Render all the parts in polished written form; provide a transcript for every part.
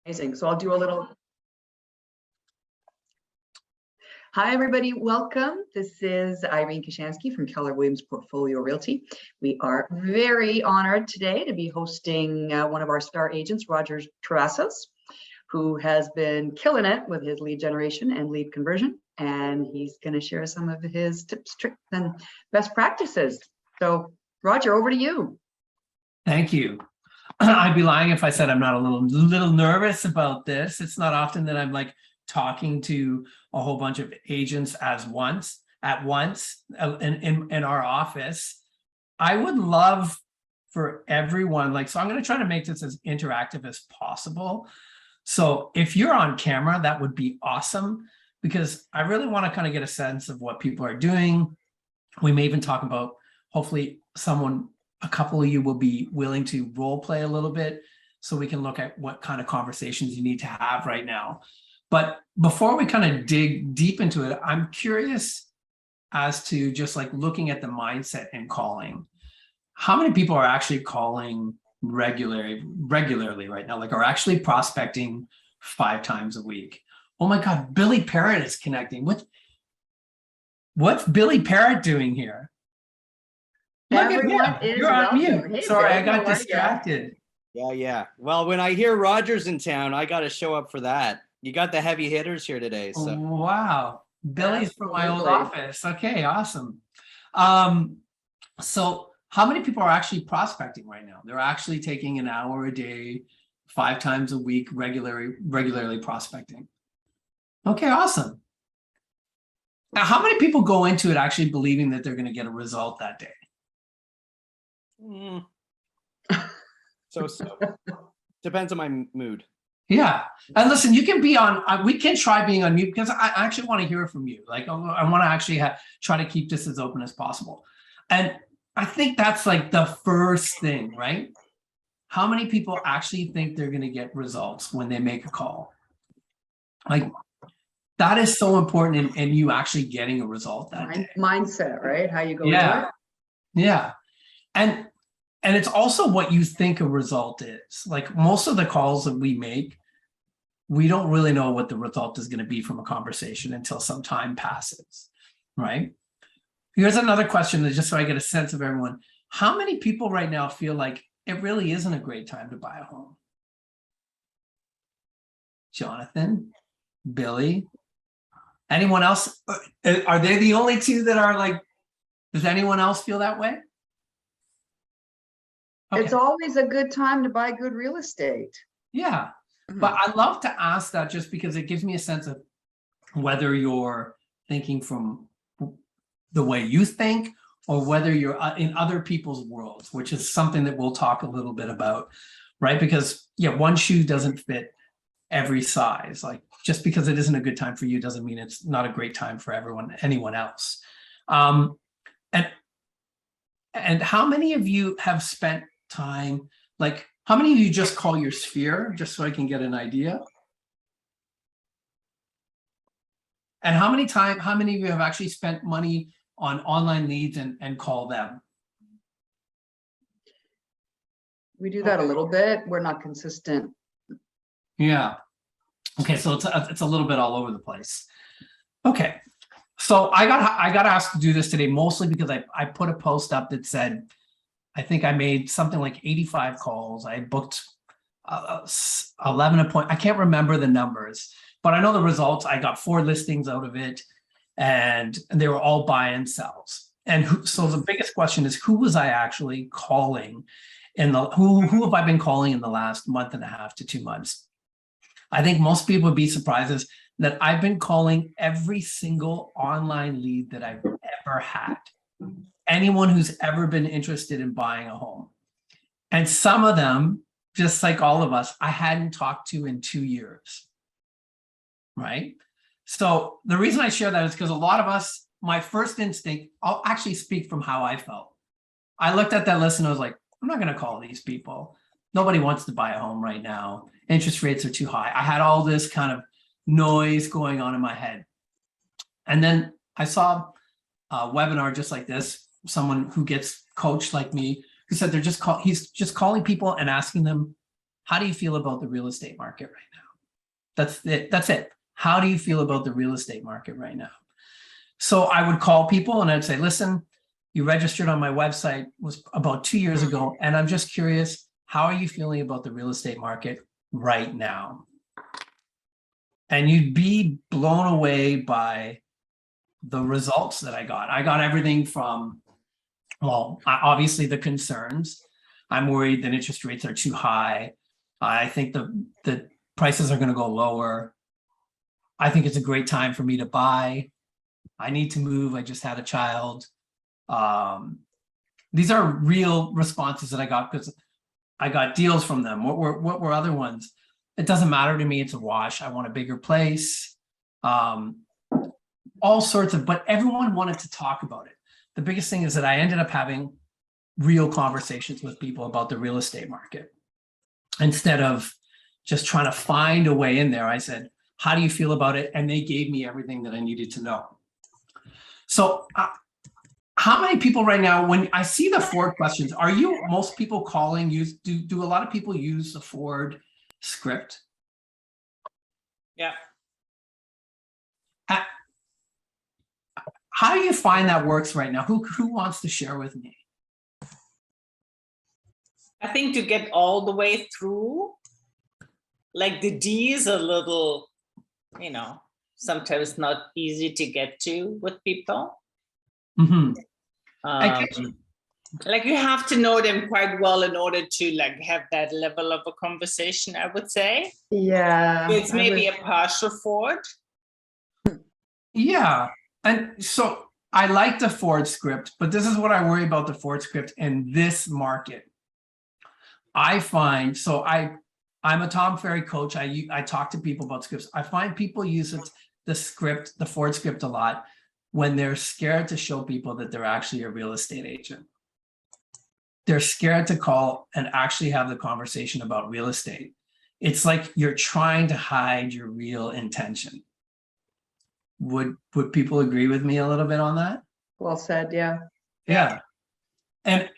Amazing. So I'll do a little. Hi, everybody. Welcome. This is Irene Kashansky from Keller Williams Portfolio Realty. We are very honored today to be hosting one of our star agents, Roger Travassos, who has been killing it with his lead generation and lead conversion. And he's going to share some of his tips, tricks, and best practices. So, Roger, over to you. Thank you. I'd be lying if I said I'm not a little nervous about this. It's not often that I'm like talking to a whole bunch of agents at once in our office. I would love for everyone, so I'm going to try to make this as interactive as possible. So if you're on camera, that would be awesome, because I really want to kind of get a sense of what people are doing. We may even talk about, hopefully a couple of you will be willing to role play a little bit so we can look at what kind of conversations you need to have right now. But before we kind of dig deep into it, I'm curious as to just like looking at the mindset in calling. How many people are actually calling regularly right now, like are actually prospecting 5 times a week? Oh my God, Billy Parrott is connecting. What's Billy Parrott doing here? Everyone is You're on welcome. mute. Hey, Sorry, Bill, I got how are ya? distracted. Yeah. Well, when I hear Roger's in town, I got to show up for that. You got the heavy hitters here today. So Wow. Billy's from my old Absolutely. office. Okay, awesome. So how many people are actually prospecting right now? They're actually taking an hour a day, 5 times a week, regularly prospecting. Okay, awesome. Now, how many people go into it actually believing that they're going to get a result that day? So depends on my mood. Yeah. And listen, you can be on, we can try being on mute, because I actually want to hear from you. Like, I want to actually try to keep this as open as possible. And I think that's like the first thing, right? How many people actually think they're going to get results when they make a call? Like, that is so important in you actually getting a result that day. Mindset, right? How you go Yeah. into it. Yeah. And it's also what you think a result is. Like, most of the calls that we make, we don't really know what the result is going to be from a conversation until some time passes, right? Here's another question, that just so I get a sense of everyone. How many people right now feel like it really isn't a great time to buy a home? Jonathan, Billy, anyone else? Are they the only two that are like, does anyone else feel that way? Okay. It's always a good time to buy good real estate. Yeah. But I love to ask that, just because it gives me a sense of whether you're thinking from the way you think, or whether you're in other people's worlds, which is something that we'll talk a little bit about, right? Because one shoe doesn't fit every size. Like, just because it isn't a good time for you doesn't mean it's not a great time for anyone else. And how many of you have spent time, like, how many of you just call your sphere, just so I can get an idea? And how many of you have actually spent money on online leads and call them? We do that a little bit. We're not consistent. Yeah. Okay, so it's a little bit all over the place. Okay, so I got asked to do this today, mostly because I put a post up that said, I think I made something like 85 calls. I booked 11 appointments. I can't remember the numbers, but I know the results. I got 4 listings out of it, and they were all buy and sells. And so the biggest question is, who was I actually calling? Who have I been calling in the last month and a half to 2 months? I think most people would be surprised that I've been calling every single online lead that I've ever had. Anyone who's ever been interested in buying a home. And some of them, just like all of us, I hadn't talked to in 2 years, right? So the reason I share that is because a lot of us, my first instinct, I'll actually speak from how I felt. I looked at that list and I was like, I'm not going to call these people. Nobody wants to buy a home right now. Interest rates are too high. I had all this kind of noise going on in my head. And then I saw a webinar just like this, someone who gets coached like me, who said he's just calling people and asking them, how do you feel about the real estate market right now? That's it. That's it. How do you feel about the real estate market right now? So I would call people and I'd say, listen, you registered on my website was about 2 years ago. And I'm just curious, how are you feeling about the real estate market right now? And you'd be blown away by the results that I got. I got everything from, well, obviously the concerns. I'm worried that interest rates are too high. I think the prices are going to go lower. I think it's a great time for me to buy. I need to move. I just had a child. These are real responses that I got because I got deals from them. What were other ones? It doesn't matter to me. It's a wash. I want a bigger place. All sorts of, but everyone wanted to talk about it. The biggest thing is that I ended up having real conversations with people about the real estate market. Instead of just trying to find a way in there, I said, how do you feel about it? And they gave me everything that I needed to know. So how many people right now, when I see the Ford questions, are you, most people calling, do a lot of people use the Ford script? Yeah. How do you find that works right now? Who wants to share with me? I think to get all the way through, like the D is a little, sometimes not easy to get to with people. Mm-hmm. Like you have to know them quite well in order to like have that level of a conversation, I would say. Yeah. It's maybe a partial Ford. Yeah. And so I like the Ford script, but this is what I worry about the Ford script in this market. I find, so I'm a Tom Ferry coach. I talk to people about scripts. I find people use the Ford script a lot when they're scared to show people that they're actually a real estate agent. They're scared to call and actually have the conversation about real estate. It's like you're trying to hide your real intention. Would people agree with me a little bit on that? Well said. Yeah. Yeah. And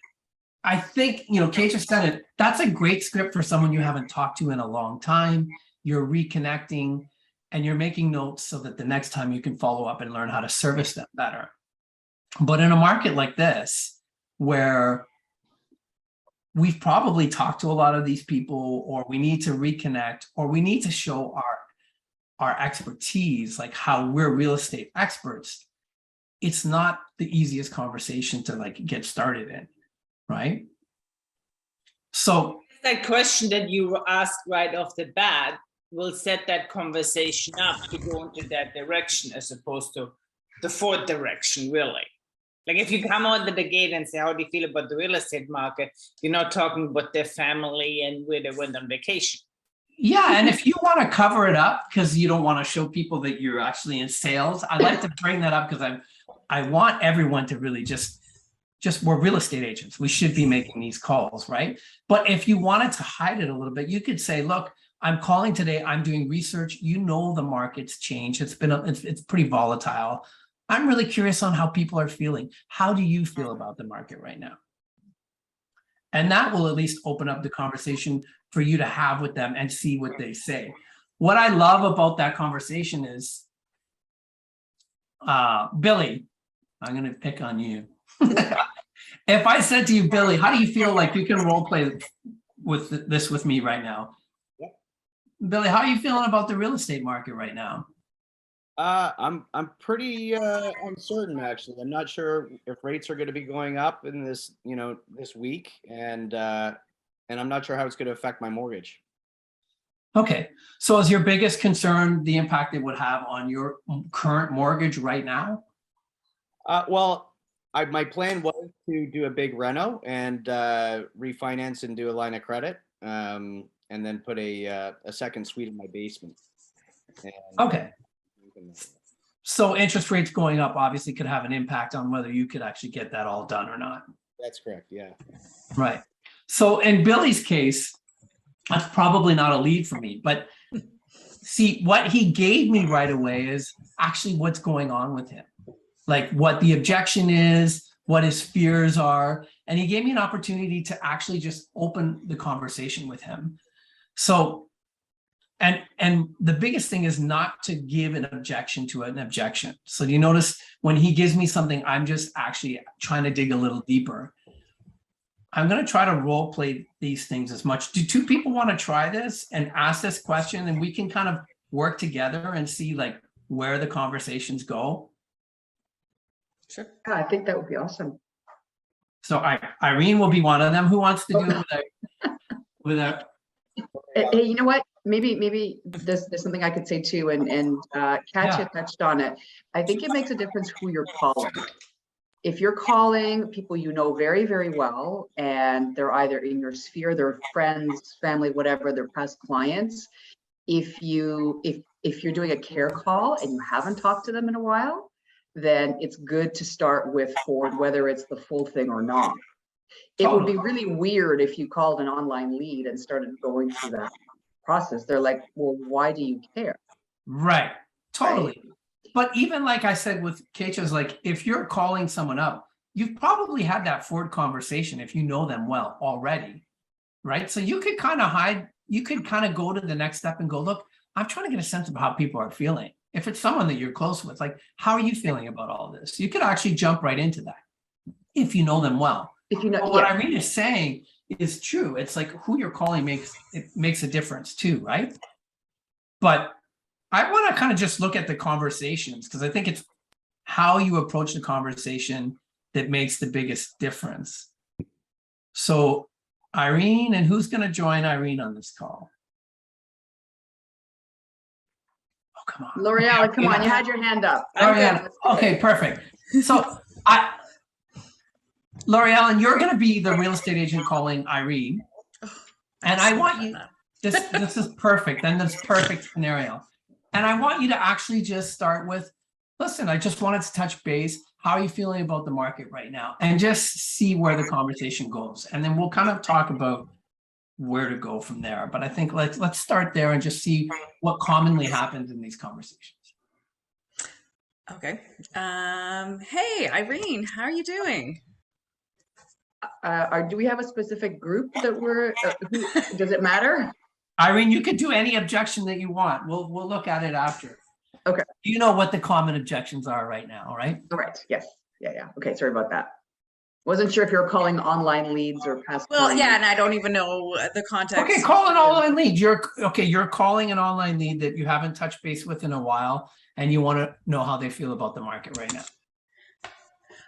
I think, Kate just said it, that's a great script for someone you haven't talked to in a long time. You're reconnecting and you're making notes so that the next time you can follow up and learn how to service them better. But in a market like this, where we've probably talked to a lot of these people, or we need to reconnect, or we need to show our expertise, like how we're real estate experts, it's not the easiest conversation to like get started in, right? So that question that you asked right off the bat will set that conversation up to go into that direction as opposed to the fourth direction, really. Like if you come out of the gate and say, how do you feel about the real estate market? You're not talking about their family and where they went on vacation. yeah, and if you want to cover it up because you don't want to show people that you're actually in sales, I like to bring that up because I want everyone to really just we're real estate agents. We should be making these calls, right? But if you wanted to hide it a little bit, you could say, look, I'm calling today. I'm doing research. The market's changed. It's pretty volatile. I'm really curious on how people are feeling. How do you feel about the market right now? And that will at least open up the conversation for you to have with them and see what they say. What I love about that conversation is, Billy, I'm going to pick on you. If I said to you, Billy, how do you feel like you can role play with this with me right now? Yep. Billy, how are you feeling about the real estate market right now? I'm pretty uncertain actually. I'm not sure if rates are going to be going up in this week, and I'm not sure how it's going to affect my mortgage. Okay, so is your biggest concern the impact it would have on your current mortgage right now? Well, my plan was to do a big reno and refinance and do a line of credit, and then put a second suite in my basement. And, okay. So interest rates going up obviously could have an impact on whether you could actually get that all done or not. That's correct, yeah. Right. So in Billy's case, that's probably not a lead for me, but see, what he gave me right away is actually what's going on with him. Like what the objection is, what his fears are. And he gave me an opportunity to actually just open the conversation with him. So, and the biggest thing is not to give an objection to an objection. So you notice when he gives me something, I'm just actually trying to dig a little deeper. I'm going to try to role play these things as much. Do two people want to try this and ask this question, and we can kind of work together and see like where the conversations go? Sure. Yeah, I think that would be awesome. So Irene will be one of them. Who wants to do it with a Hey, you know what? Maybe there's something I could say too, and Katya touched on it. I think it makes a difference who you're calling. If you're calling people you know very, very well, and they're either in your sphere, they're friends, family, whatever, they're past clients. If you're doing a care call and you haven't talked to them in a while, then it's good to start with forward, whether it's the full thing or not. It would be really weird if you called an online lead and started going through that process. They're like, well, why do you care? Right. Totally. Right? But even like I said with Keisha's, like if you're calling someone up, you've probably had that forward conversation if you know them well already. Right. So you could kind of go to the next step and go, look, I'm trying to get a sense of how people are feeling. If it's someone that you're close with, like, how are you feeling about all this? You could actually jump right into that if you know them well. If you know, But what Irene is saying is true. It's like who you're calling makes a difference too, right? But I want to kind of just look at the conversations because I think it's how you approach the conversation that makes the biggest difference. So Irene, and who's going to join Irene on this call? Oh, come on. L'Oreal, come on, you had your hand up. L'Oreal. Okay, perfect. So L'Oreal, and you're going to be the real estate agent calling Irene. And I want you, this is perfect. Then this perfect scenario. And I want you to actually just start with, listen, I just wanted to touch base. How are you feeling about the market right now? And just see where the conversation goes. And then we'll kind of talk about where to go from there. But I think let's start there and just see what commonly happens in these conversations. Okay. Hey, Irene, how are you doing? Do we have a specific group that we're, does it matter? Irene, you could do any objection that you want. We'll look at it after. Okay. You know what the common objections are right now, right? All right. Yes. Yeah. Okay. Sorry about that. Wasn't sure if you're calling online leads or past. Well, clients. yeah, and I don't even know the context. Okay, call an online lead. You're calling an online lead that you haven't touched base with in a while, and you want to know how they feel about the market right now.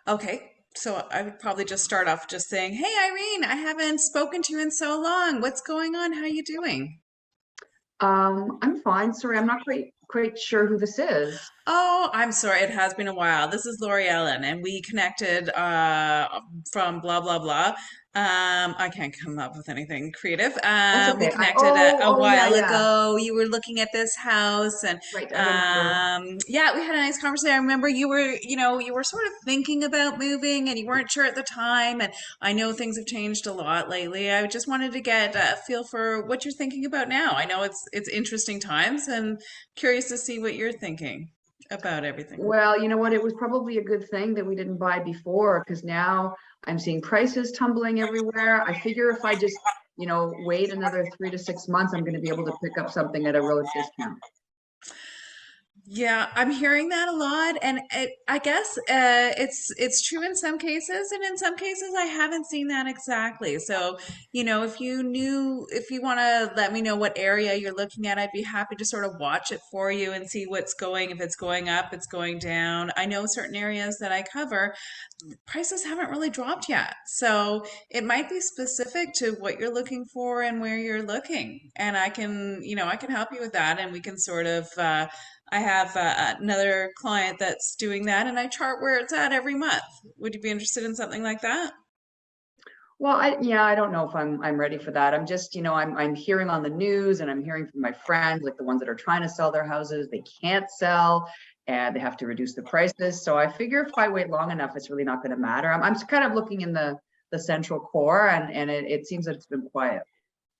Okay. So I would probably just start off just saying, hey, Irene, I haven't spoken to you in so long. What's going on? How are you doing? I'm fine. Sorry, I'm not quite sure who this is. Oh, I'm sorry. It has been a while. This is Lori Ellen, and we connected from blah, blah, blah. I can't come up with anything creative. That's okay. We connected a while ago. You were looking at this house, and Right, I remember. yeah, we had a nice conversation. I remember you were sort of thinking about moving, and you weren't sure at the time. And I know things have changed a lot lately. I just wanted to get a feel for what you're thinking about now. I know it's interesting times, and curious to see what you're thinking about everything. Well, you know what? It was probably a good thing that we didn't buy before, because now I'm seeing prices tumbling everywhere. I figure if I just, wait another 3 to 6 months, I'm going to be able to pick up something at a real discount. Yeah, I'm hearing that a lot, and I guess it's true in some cases, and in some cases I haven't seen that exactly. So, if you want to let me know what area you're looking at, I'd be happy to sort of watch it for you and see if it's going up, it's going down. I know certain areas that I cover, prices haven't really dropped yet. So it might be specific to what you're looking for and where you're looking. And I can help you with that. And we can sort of, I have another client that's doing that, and I chart where it's at every month. Would you be interested in something like that? Well, I don't know if I'm ready for that. I'm just, I'm hearing on the news, and I'm hearing from my friends, like the ones that are trying to sell their houses, they can't sell and they have to reduce the prices. So I figure if I wait long enough, it's really not going to matter. I'm kind of looking in the central core, and it seems that it's been quiet.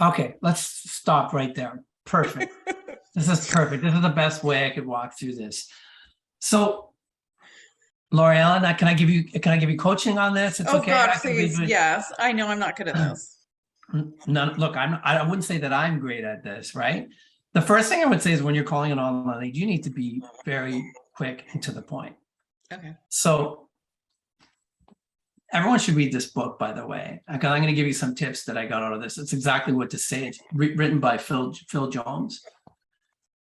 Okay, let's stop right there. Perfect. This is perfect. This is the best way I could walk through this. So, Lori Ellen, can I give you coaching on this? It's okay. God, please. Yes. I know I'm not good at this. None, look, I wouldn't say that I'm great at this, right? The first thing I would say is when you're calling an online lead, you need to be very quick and to the point. Okay. So everyone should read this book, by the way. I'm going to give you some tips that I got out of this. It's exactly what to say. It's written by Phil Jones.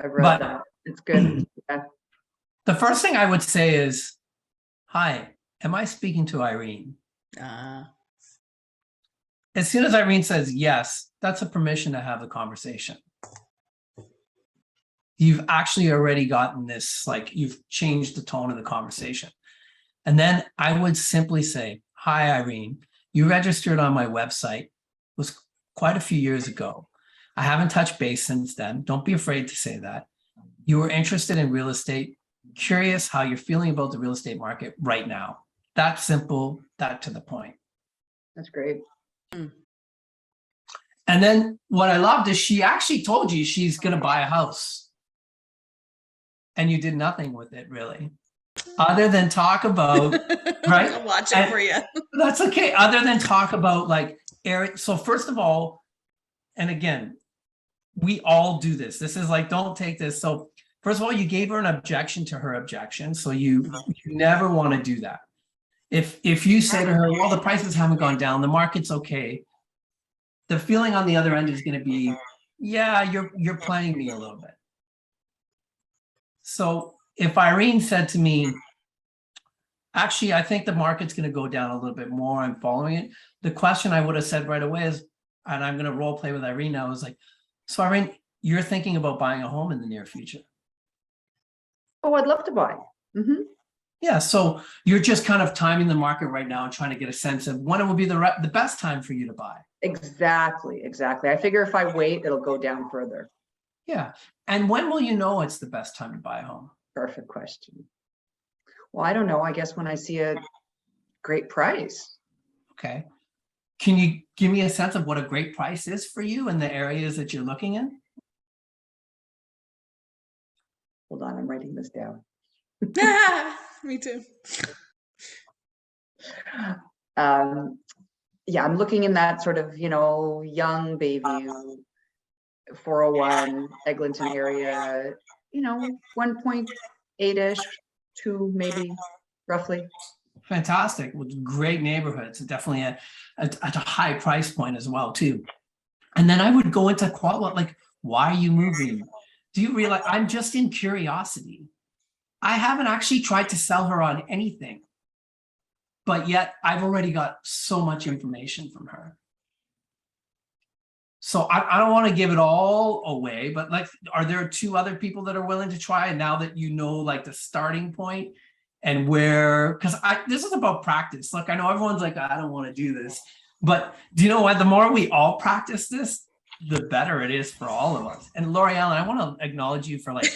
I read that. It's good. Yeah. The first thing I would say is, hi, am I speaking to Irene? As soon as Irene says yes, that's a permission to have a conversation. You've actually already gotten this, like you've changed the tone of the conversation. And then I would simply say, hi, Irene, you registered on my website. It was quite a few years ago. I haven't touched base since then. Don't be afraid to say that. You were interested in real estate, curious how you're feeling about the real estate market right now. That simple, that to the point. That's great. And then what I loved is she actually told you she's going to buy a house. And you did nothing with it, really, other than talk about, right? I'll watch it for you. That's okay. Other than talk about like area. So first of all, and again, we all do this. This is like, don't take this. So first of all, you gave her an objection to her objection. So you never want to do that. If you say to her, well, the prices haven't gone down, the market's okay. The feeling on the other end is going to be, yeah, you're playing me a little bit. So if Irene said to me, actually, I think the market's going to go down a little bit more, I'm following it. The question I would have said right away is, and I'm going to role play with Irene now, is like, so Irene, you're thinking about buying a home in the near future. Oh, I'd love to buy. Mm-hmm. Yeah, so you're just kind of timing the market right now and trying to get a sense of when it will be the best time for you to buy. Exactly. I figure if I wait, it'll go down further. Yeah. And when will you know it's the best time to buy a home? Perfect question. Well, I don't know. I guess when I see a great price. Okay. Can you give me a sense of what a great price is for you in the areas that you're looking in? Hold on, I'm writing this down. Me too. Yeah, I'm looking in that sort of, young baby 401 Eglinton area, 1.8-ish, 2 maybe, roughly. Fantastic. With great neighborhoods, definitely at a high price point as well too. And then I would go into quality, like, why are you moving? Do you realize I'm just in curiosity? I haven't actually tried to sell her on anything, but yet I've already got so much information from her. So I don't want to give it all away, but like, are there 2 other people that are willing to try now that you know, like the starting point and where, because this is about practice. Look, I know everyone's like, I don't want to do this, but do you know what? The more we all practice this, the better it is for all of us. And Lori Allen, I want to acknowledge you for like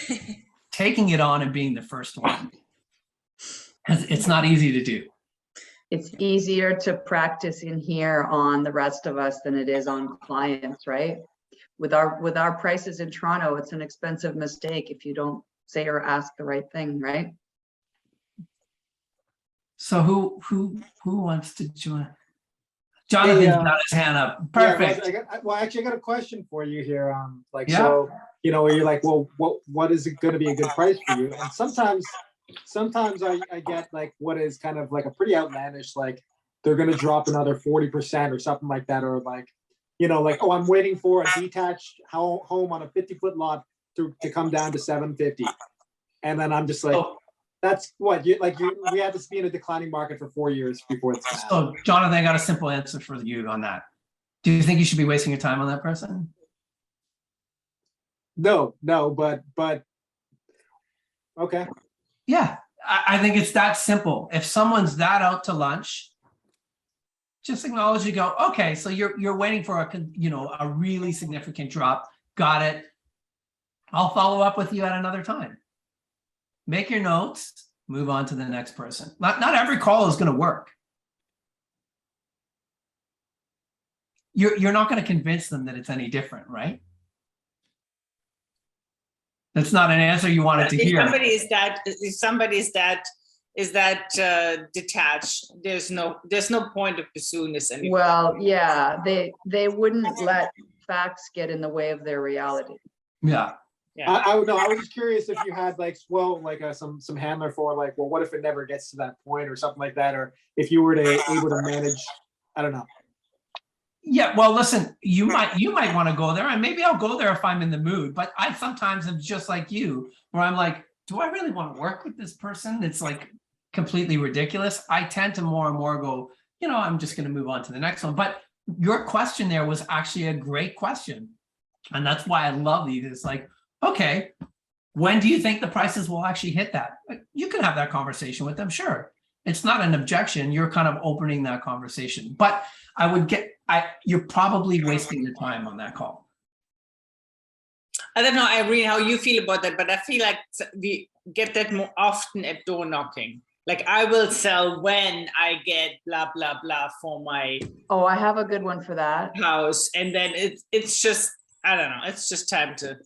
taking it on and being the first one. Because it's not easy to do. It's easier to practice in here on the rest of us than it is on clients, right? With our prices in Toronto, it's an expensive mistake if you don't say or ask the right thing, right? So who wants to join? Jonathan's got his hand up. Perfect. Yeah, actually, I got a question for you here. Yeah. So, where you're like, well, what is it going to be a good price for you? And sometimes I get like what is kind of like a pretty outlandish, like they're going to drop another 40% or something like that, or like, like, oh, I'm waiting for a detached home on a 50-foot lot to come down to 750, and then I'm just like. Oh. That's what we had to be in a declining market for 4 years before it's gonna happen. So, Jonathan, I got a simple answer for you on that. Do you think you should be wasting your time on that person? No, but okay. Yeah, I think it's that simple. If someone's that out to lunch, just acknowledge you go, okay, so you're waiting for a really significant drop. Got it. I'll follow up with you at another time. Make your notes, move on to the next person. Not every call is going to work. You're not going to convince them that it's any different, right? That's not an answer you wanted to hear. If somebody is that is that detached. There's no point of pursuing this anymore. Well, yeah, they wouldn't let facts get in the way of their reality. Yeah. Yeah. I would know. I was just curious if you had like, well, like some handler for like, well, what if it never gets to that point or something like that, or if you were able to manage, I don't know. Yeah, well, listen, you might want to go there, and maybe I'll go there if I'm in the mood. But I sometimes am just like you, where I'm like, do I really want to work with this person? It's like completely ridiculous. I tend to more and more go, I'm just going to move on to the next one. But your question there was actually a great question, and that's why I love these. It's like, okay, when do you think the prices will actually hit that? You can have that conversation with them, sure. It's not an objection. You're kind of opening that conversation, but you're probably wasting your time on that call. I don't know, Irene, how you feel about that, but I feel like we get that more often at door knocking. Like, I will sell when I get blah, blah, blah for my Oh, I have a good one for that. house. And then it's just, I don't know, it's just time to.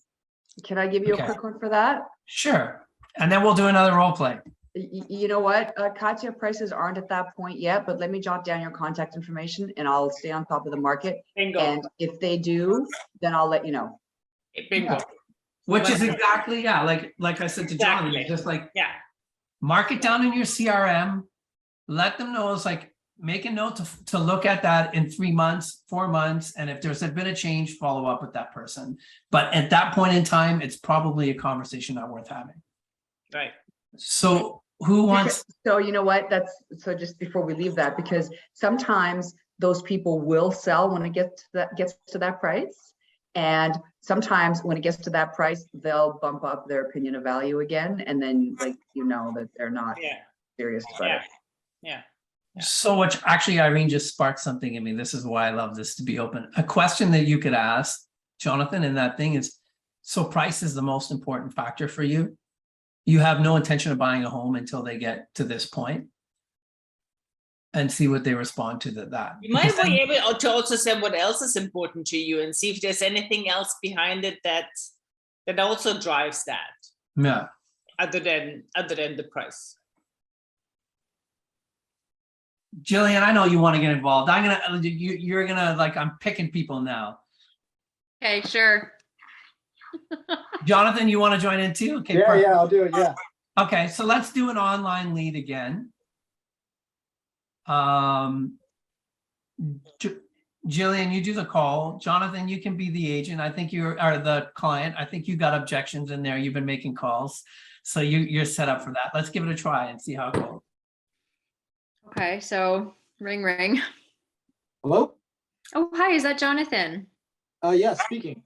Can I give you Okay. a quick one for that? Sure. And then we'll do another role play. You know what, Katya, prices aren't at that point yet, but let me jot down your contact information and I'll stay on top of the market. Bingo. And if they do, then I'll let you know. Bingo. Which is exactly, yeah, like I said to John, Exactly. it's just like, Yeah. mark it down in your CRM, let them know. It's like, make a note to look at that in 3 months, 4 months. And if there's been a change, follow up with that person. But at that point in time, it's probably a conversation not worth having. Right. So who wants? So you know what, so just before we leave that, because sometimes those people will sell when it gets to that price. And sometimes when it gets to that price, they'll bump up their opinion of value again. And then that they're not serious about it. Yeah. So which actually, Irene just sparked something in me. This is why I love this to be open. A question that you could ask Jonathan in that thing is, so price is the most important factor for you? You have no intention of buying a home until they get to this point, and see what they respond to that. You might be able to also say what else is important to you and see if there's anything else behind it that also drives that. Yeah. Other than the price. Jillian, I know you want to get involved. You're gonna like, I'm picking people now. Okay, sure. Jonathan, you want to join in too? Okay. Yeah, perfect. yeah, I'll do it. Yeah. Okay, so let's do an online lead again. Jillian, you do the call. Jonathan, you can be the agent. I think are the client. I think you got objections in there. You've been making calls, so you're set up for that. Let's give it a try and see how it goes. Okay, so ring, ring. Hello? Oh, hi, is that Jonathan? Yeah, speaking.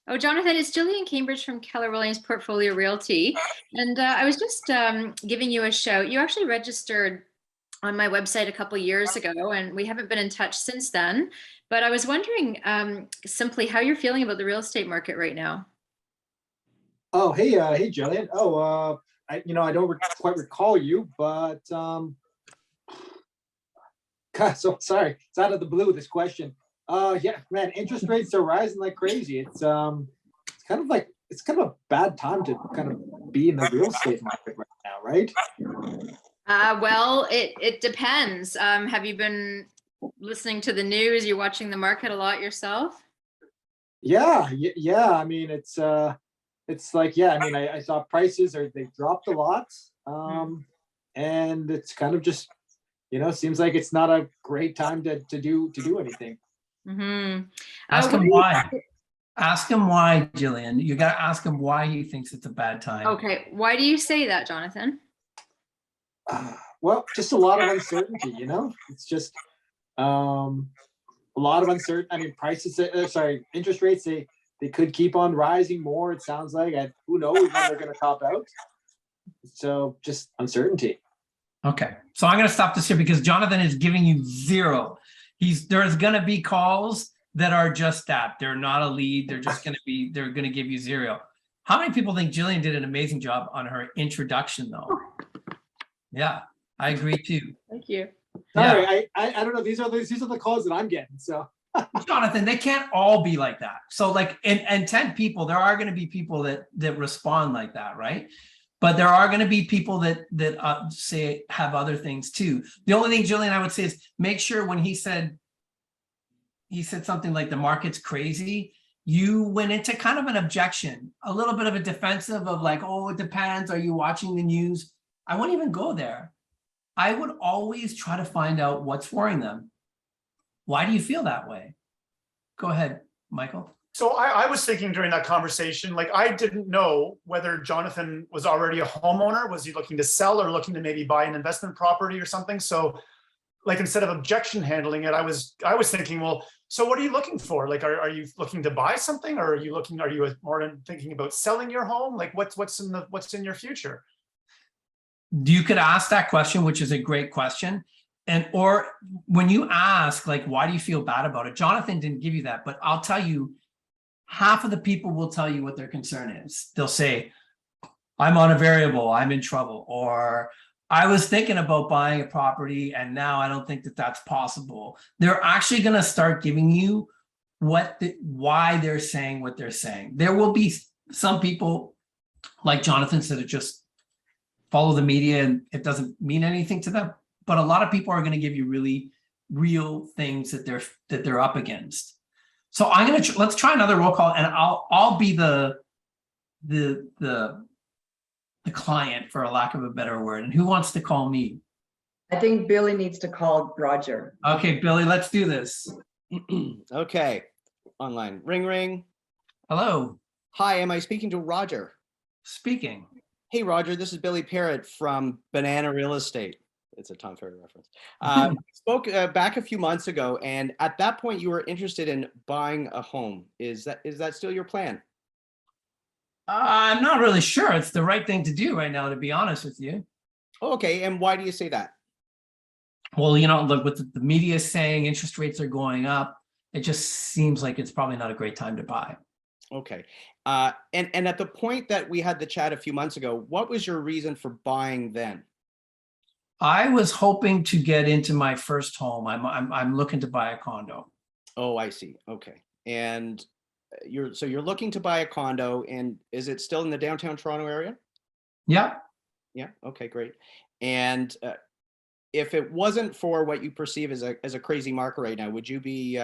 Oh, Jonathan, it's Jillian Cambridge from Keller Williams Portfolio Realty. And I was just giving you a shout. You actually registered on my website a couple of years ago, and we haven't been in touch since then. But I was wondering simply how you're feeling about the real estate market right now. Oh, hey, Jillian. Oh, I don't quite recall you, but God, so sorry. It's out of the blue, this question. Yeah, man, interest rates are rising like crazy. It's kind of a bad time to kind of be in the real estate market right now, right? Well, it depends. Have you been listening to the news? You're watching the market a lot yourself? Yeah. I mean, it's like, yeah, I mean, I saw prices they dropped a lot. And it's kind of just, seems like it's not a great time to do anything. Mm-hmm. Ask him why. Ask him why, Jillian. You got to ask him why he thinks it's a bad time. Okay. Why do you say that, Jonathan? Well, just a lot of uncertainty, it's just a lot of uncertainty. I mean, prices, interest rates, they could keep on rising more. It sounds like, who knows when they're going to top out. So just uncertainty. Okay. So I'm going to stop this here because Jonathan is giving you zero. There's going to be calls that are just that. They're not a lead. They're just going to give you zero. How many people think Jillian did an amazing job on her introduction though? Yeah, I agree too. Thank you. Sorry, I don't know. These are the calls that I'm getting. So Jonathan, they can't all be like that. So like, and 10 people, there are going to be people that respond like that, right? But there are going to be people that say have other things too. The only thing, Jillian, I would say is make sure when he said something like the market's crazy, you went into kind of an objection, a little bit of a defensive of like, oh, it depends. Are you watching the news? I wouldn't even go there. I would always try to find out what's worrying them. Why do you feel that way? Go ahead, Michael. So I was thinking during that conversation, like I didn't know whether Jonathan was already a homeowner. Was he looking to sell or looking to maybe buy an investment property or something? So like instead of objection handling it, I was thinking, well, so what are you looking for? Like, are you looking to buy something, or are you more thinking about selling your home? Like what's in your future? You could ask that question, which is a great question. And or when you ask, like, why do you feel bad about it? Jonathan didn't give you that, but I'll tell you, half of the people will tell you what their concern is. They'll say, I'm on a variable, I'm in trouble, or I was thinking about buying a property and now I don't think that that's possible. They're actually going to start giving you why they're saying what they're saying. There will be some people, like Jonathan said, that just follow the media and it doesn't mean anything to them. But a lot of people are going to give you really real things that they're up against. So I'm going to let's try another roll call, and I'll be the client, for a lack of a better word. And who wants to call me? I think Billy needs to call Roger. Okay, Billy, let's do this. Okay, online. Ring, ring. Hello. Hi, am I speaking to Roger? Speaking. Hey, Roger, this is Billy Parrott from Banana Real Estate. It's a Tom Ferry reference. Spoke back a few months ago, and at that point, you were interested in buying a home. Is that still your plan? I'm not really sure it's the right thing to do right now, to be honest with you. Okay, and why do you say that? Well, look, what the media is saying, interest rates are going up. It just seems like it's probably not a great time to buy. Okay, and at the point that we had the chat a few months ago, what was your reason for buying then? I was hoping to get into my first home. I'm looking to buy a condo. Oh, I see. Okay, and you're looking to buy a condo, and is it still in the downtown Toronto area? Yeah. Yeah. Okay, great. And if it wasn't for what you perceive as a crazy market right now, would you be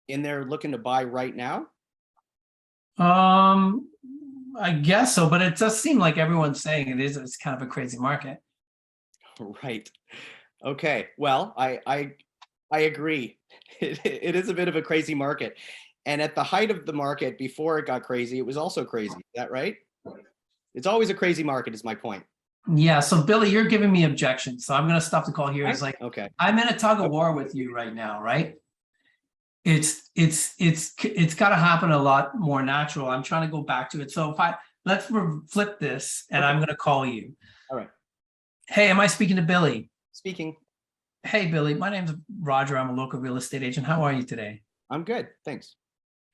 in there looking to buy right now? I guess so, but it does seem like everyone's saying it's kind of a crazy market. Right. Okay. Well, I agree. It is a bit of a crazy market. And at the height of the market, before it got crazy, it was also crazy. Is that right? It's always a crazy market, is my point. Yeah. So Billy, you're giving me objections. So I'm going to stop the call here. It's like, okay, I'm in a tug of war with you right now, right? It's got to happen a lot more natural. I'm trying to go back to it. So let's flip this, and I'm going to call you. All right. Hey, am I speaking to Billy? Speaking. Hey, Billy, my name's Roger. I'm a local real estate agent. How are you today? I'm good. Thanks.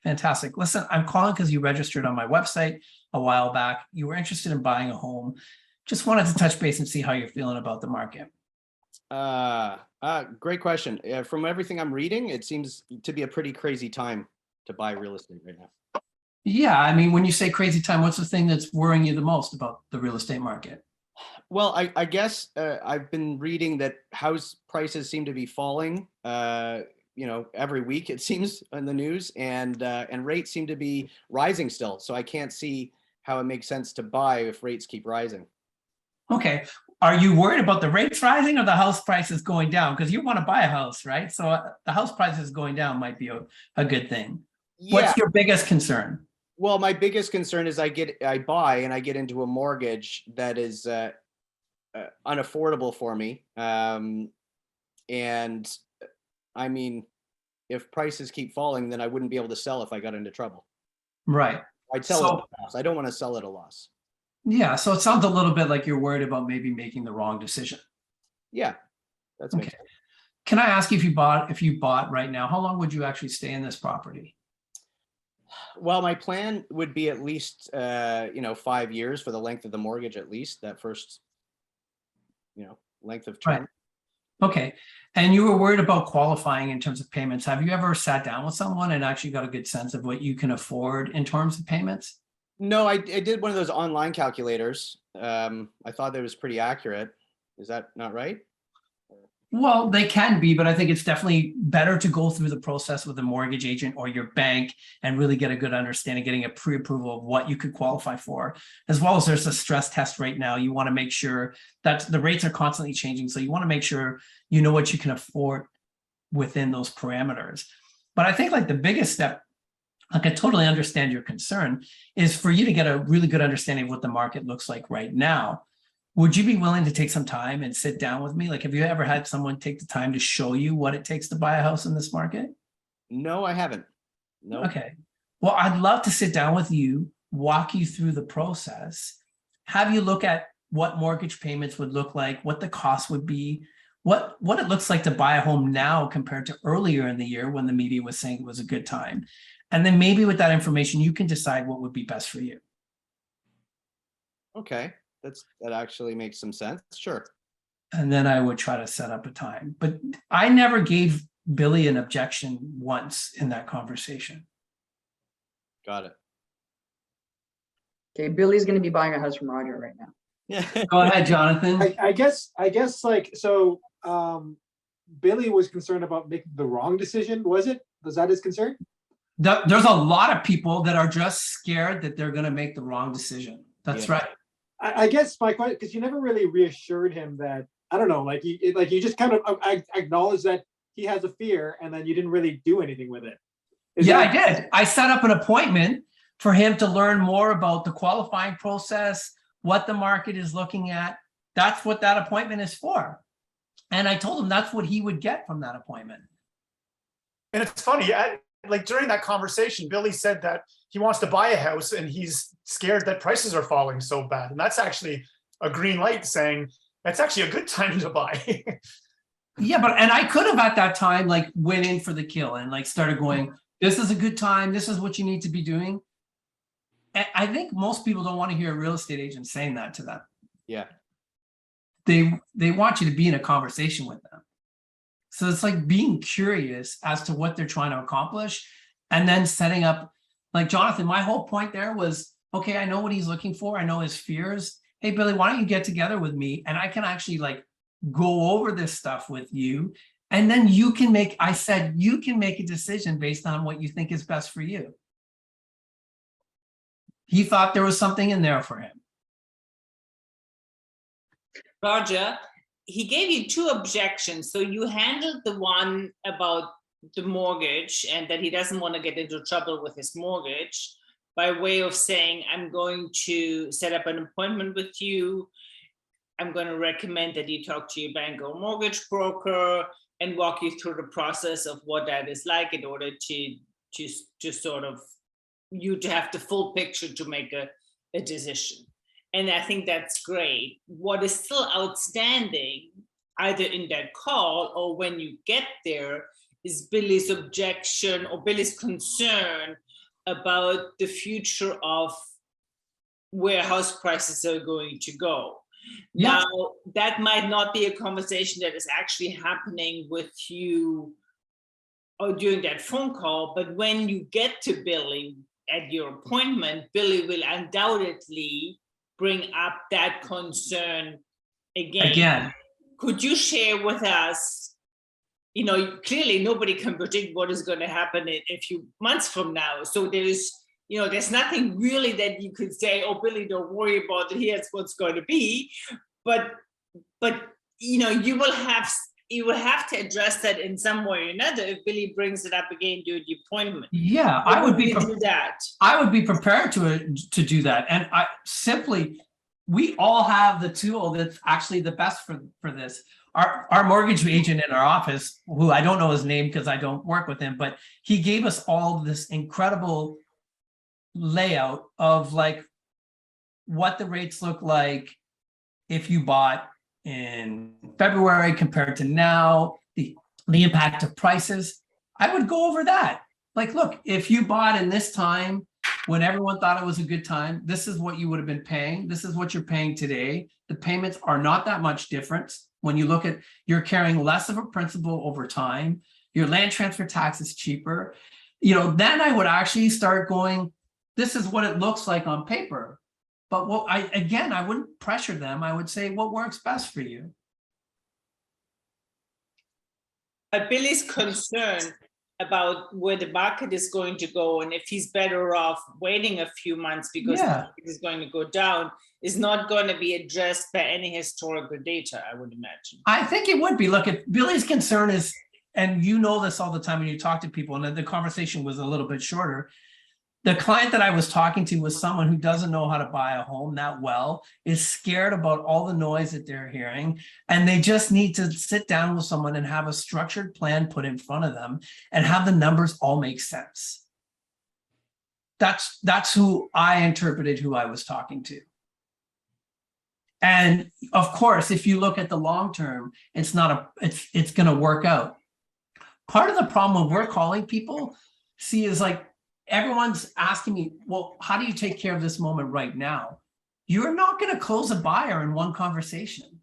Fantastic. Listen, I'm calling because you registered on my website a while back. You were interested in buying a home. Just wanted to touch base and see how you're feeling about the market. Great question. From everything I'm reading, it seems to be a pretty crazy time to buy real estate right now. Yeah, I mean, when you say crazy time, what's the thing that's worrying you the most about the real estate market? Well, I guess I've been reading that house prices seem to be falling, every week it seems in the news, and rates seem to be rising still. So I can't see how it makes sense to buy if rates keep rising. Okay. Are you worried about the rates rising or the house prices going down? Because you want to buy a house, right? So the house prices going down might be a good thing. Yeah. What's your biggest concern? Well, my biggest concern is I buy and I get into a mortgage that is unaffordable for me. And I mean, if prices keep falling, then I wouldn't be able to sell if I got into trouble. Right. I'd sell it at a loss. I don't want to sell at a loss. Yeah. So it sounds a little bit like you're worried about maybe making the wrong decision. Yeah. That's okay. Can I ask you if you bought right now, how long would you actually stay in this property? Well, my plan would be at least, 5 years for the length of the mortgage, at least that first, length of term. Right. Okay. And you were worried about qualifying in terms of payments. Have you ever sat down with someone and actually got a good sense of what you can afford in terms of payments? No, I did one of those online calculators. I thought that was pretty accurate. Is that not right? Well, they can be, but I think it's definitely better to go through the process with a mortgage agent or your bank and really get a good understanding, getting a pre-approval of what you could qualify for, as well as there's a stress test right now. You want to make sure that the rates are constantly changing. So you want to make sure you know what you can afford within those parameters. But I think like the biggest step, like I totally understand your concern, is for you to get a really good understanding of what the market looks like right now. Would you be willing to take some time and sit down with me? Like, have you ever had someone take the time to show you what it takes to buy a house in this market? No, I haven't. No. Okay. Well, I'd love to sit down with you, walk you through the process, have you look at what mortgage payments would look like, what the cost would be, what it looks like to buy a home now compared to earlier in the year when the media was saying it was a good time. And then maybe with that information, you can decide what would be best for you. Okay. That actually makes some sense. Sure. And then I would try to set up a time. But I never gave Billy an objection once in that conversation. Got it. Okay, Billy's going to be buying a house from Roger right now. Yeah. Go ahead, Jonathan. I guess like, so Billy was concerned about making the wrong decision. Was that his concern? There's a lot of people that are just scared that they're going to make the wrong decision. That's Yeah. right. I guess my question, because you never really reassured him that, I don't know, like you just kind of acknowledged that he has a fear, and then you didn't really do anything with it. I did. I set up an appointment for him to learn more about the qualifying process, what the market is looking at. That's what that appointment is for. And I told him that's what he would get from that appointment. And it's funny, like during that conversation, Billy said that he wants to buy a house and he's scared that prices are falling so bad. And that's actually a green light saying that's actually a good time to buy. Yeah, and I could have at that time like went in for the kill and like started going, this is a good time. This is what you need to be doing. And I think most people don't want to hear a real estate agent saying that to them. Yeah. They want you to be in a conversation with them. So it's like being curious as to what they're trying to accomplish and then setting up, like Jonathan, my whole point there was, okay, I know what he's looking for. I know his fears. Hey, Billy, why don't you get together with me? And I can actually like go over this stuff with you. And then you can make a decision based on what you think is best for you. He thought there was something in there for him. Roger, he gave you two objections. So you handled the one about the mortgage and that he doesn't want to get into trouble with his mortgage by way of saying, I'm going to set up an appointment with you. I'm going to recommend that you talk to your bank or mortgage broker and walk you through the process of what that is like in order to sort of you to have the full picture to make a decision. And I think that's great. What is still outstanding, either in that call or when you get there, is Billy's objection or Billy's concern about the future of where house prices are going to go. Yeah. Now, that might not be a conversation that is actually happening with you or during that phone call, but when you get to Billy at your appointment, Billy will undoubtedly bring up that concern again. Could you share with us, you know, clearly nobody can predict what is going to happen in a few months from now. So there's nothing really that you could say, oh, Billy, don't worry about it. Here's what's going to be. But you will have to address that in some way or another if Billy brings it up again during the appointment. Yeah, I would do that. I would be prepared to do that. And we all have the tool that's actually the best for this. Our mortgage agent in our office, who I don't know his name because I don't work with him, but he gave us all this incredible layout of like what the rates look like if you bought in February compared to now, the impact of prices. I would go over that. Like, look, if you bought in this time when everyone thought it was a good time, this is what you would have been paying. This is what you're paying today. The payments are not that much difference. When you look at, you're carrying less of a principal over time. Your land transfer tax is cheaper. Then I would actually start going, this is what it looks like on paper. But I wouldn't pressure them. I would say what works best for you. But Billy's concern about where the market is going to go and if he's better off waiting a few months because the market is going to go down is not going to be addressed by any historical data, I would imagine. I think it would be. Look, if Billy's concern is, and you know this all the time when you talk to people, and then the conversation was a little bit shorter. The client that I was talking to was someone who doesn't know how to buy a home that well, is scared about all the noise that they're hearing, and they just need to sit down with someone and have a structured plan put in front of them and have the numbers all make sense. That's who I interpreted who I was talking to. And of course, if you look at the long term, it's going to work out. Part of the problem when we're calling people, see, is like, everyone's asking me, well, how do you take care of this moment right now? You're not going to close a buyer in one conversation.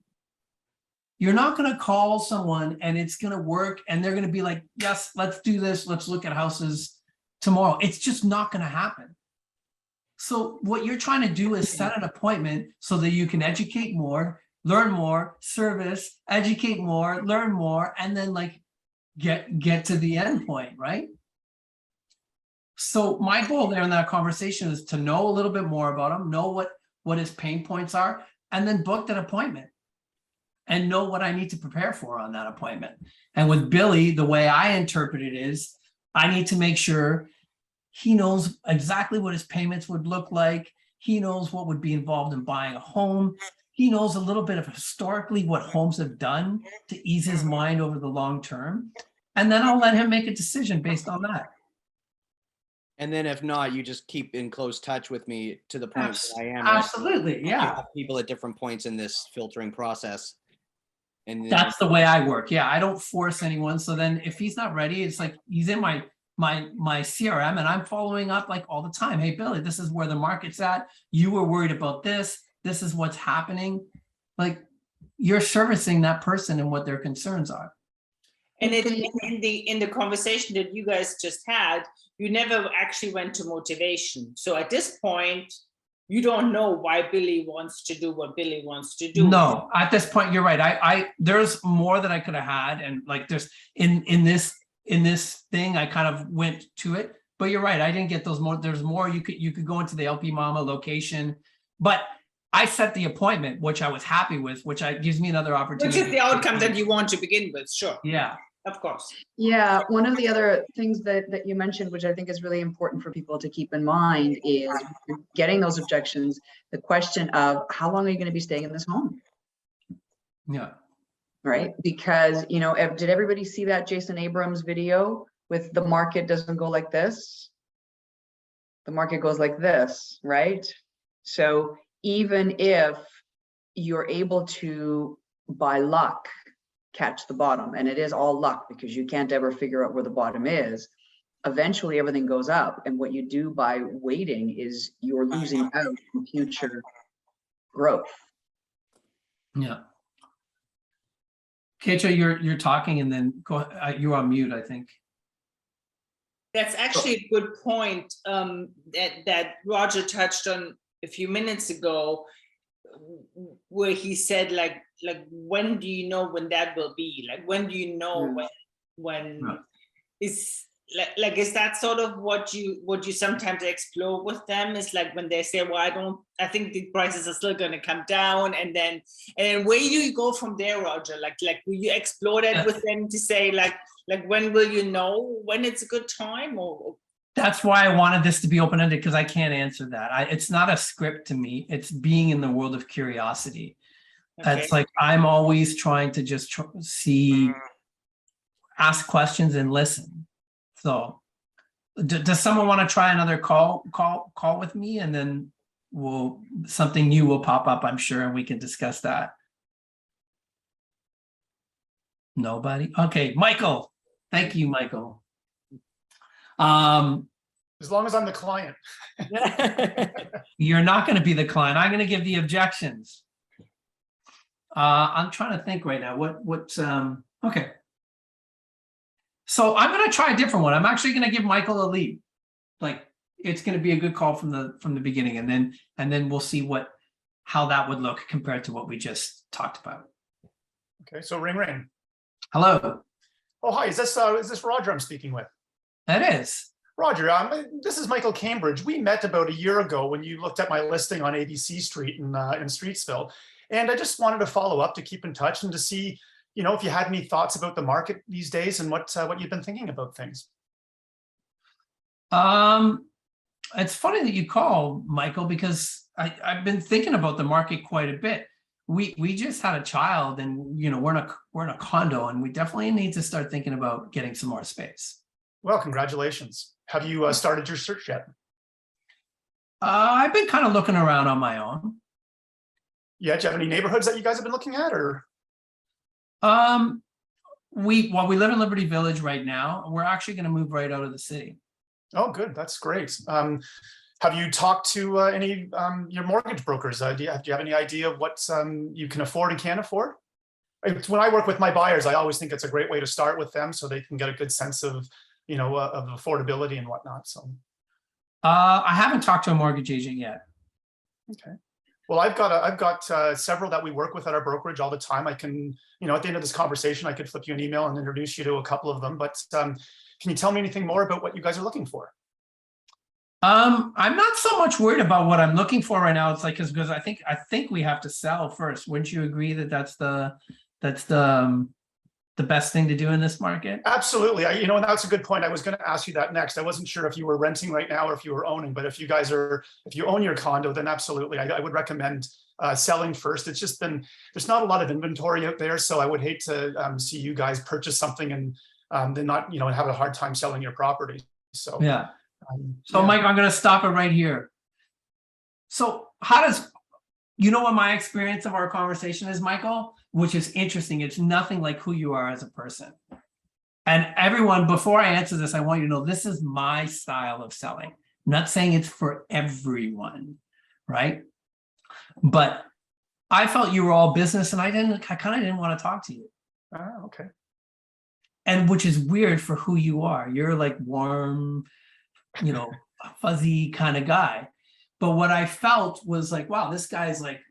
You're not going to call someone and it's going to work and they're going to be like, yes, let's do this. Let's look at houses tomorrow. It's just not going to happen. So what you're trying to do is set an appointment so that you can educate more, learn more, service, educate more, learn more, and then like get to the end point, right? So my goal there in that conversation is to know a little bit more about him, know what his pain points are, and then book that appointment and know what I need to prepare for on that appointment. And with Billy, the way I interpret it is I need to make sure he knows exactly what his payments would look like. He knows what would be involved in buying a home. He knows a little bit of historically what homes have done to ease his mind over the long term. And then I'll let him make a decision based on that. And then if not, you just keep in close touch with me to the point that I am. Absolutely, yeah. People at different points in this filtering process. And then, that's the way I work. Yeah, I don't force anyone. So then if he's not ready, it's like he's in my CRM and I'm following up like all the time. Hey, Billy, this is where the market's at. You were worried about this. This is what's happening. Like you're servicing that person and what their concerns are. And in the conversation that you guys just had, you never actually went to motivation. So at this point, you don't know why Billy wants to do what Billy wants to do. No, at this point, you're right. I there's more that I could have had, and like there's in this thing, I kind of went to it. But you're right, I didn't get those more. There's more you could go into the LP Mama location, but I set the appointment, which I was happy with, which gives me another opportunity. Which is the outcome that you want to begin with, sure. Yeah. Of course. Yeah, one of the other things that you mentioned, which I think is really important for people to keep in mind, is getting those objections, the question of how long are you going to be staying in this home? Yeah. Right? Because, you know, did everybody see that Jason Abrams video with the market doesn't go like this? The market goes like this, right? So even if you're able to, by luck, catch the bottom, and it is all luck because you can't ever figure out where the bottom is, eventually everything goes up. And what you do by waiting is you're losing out on future growth. Yeah. Keitra, you're talking and then you're on mute, I think. That's actually a good point that Roger touched on a few minutes ago, where he said like when do you know when that will be? Like when do you know when is like is that sort of what you sometimes explore with them? Is like when they say, well, I think the prices are still going to come down, and then where do you go from there, Roger? Like will you explore that with them to say like when will you know when it's a good time? Or that's why I wanted this to be open-ended, because I can't answer that. It's not a script to me. It's being in the world of curiosity. Okay. It's like I'm always trying to just ask questions and listen. So does someone want to try another call with me, and then something new will pop up, I'm sure, and we can discuss that. Nobody? Okay, Michael. Thank you, Michael. As long as I'm the client. You're not going to be the client. I'm going to give the objections. I'm trying to think right now. Okay. So I'm going to try a different one. I'm actually going to give Michael a lead. Like, it's going to be a good call from the beginning, and then we'll see how that would look compared to what we just talked about. Okay, so ring. Hello. Oh, hi, is this Roger I'm speaking with? That is. Roger, this is Michael Cambridge. We met about a year ago when you looked at my listing on ABC Street in Streetsville. And I just wanted to follow up to keep in touch and to see, if you had any thoughts about the market these days and what you've been thinking about things. It's funny that you call, Michael, because I've been thinking about the market quite a bit. We just had a child, and we're in a condo, and we definitely need to start thinking about getting some more space. Well, congratulations. Have you started your search yet? I've been kind of looking around on my own. Yeah, do you have any neighborhoods that you guys have been looking at, or? We live in Liberty Village right now. We're actually going to move right out of the city. Oh, good. That's great. Have you talked to any your mortgage brokers? Do you have any idea of what you can afford and can't afford? When I work with my buyers, I always think it's a great way to start with them so they can get a good sense of of affordability and whatnot. So I haven't talked to a mortgage agent yet. Okay. Well, I've got several that we work with at our brokerage all the time. I can, at the end of this conversation, I could flip you an email and introduce you to a couple of them. But can you tell me anything more about what you guys are looking for? I'm not so much worried about what I'm looking for right now. It's like because I think we have to sell first. Wouldn't you agree that that's the best thing to do in this market? Absolutely. And that's a good point. I was going to ask you that next. I wasn't sure if you were renting right now or if you were owning, but if you own your condo, then absolutely. I would recommend selling first. It's just there's not a lot of inventory out there. So I would hate to see you guys purchase something and then not, have a hard time selling your property. So, yeah. Mike, I'm going to stop it right here. So what my experience of our conversation is, Michael, which is interesting. It's nothing like who you are as a person. And everyone, before I answer this, I want you to know this is my style of selling. I'm not saying it's for everyone, right? But I felt you were all business, and I kind of didn't want to talk to you. Okay. And which is weird for who you are. You're like warm, fuzzy kind of guy. But what I felt was like, wow, this guy's like,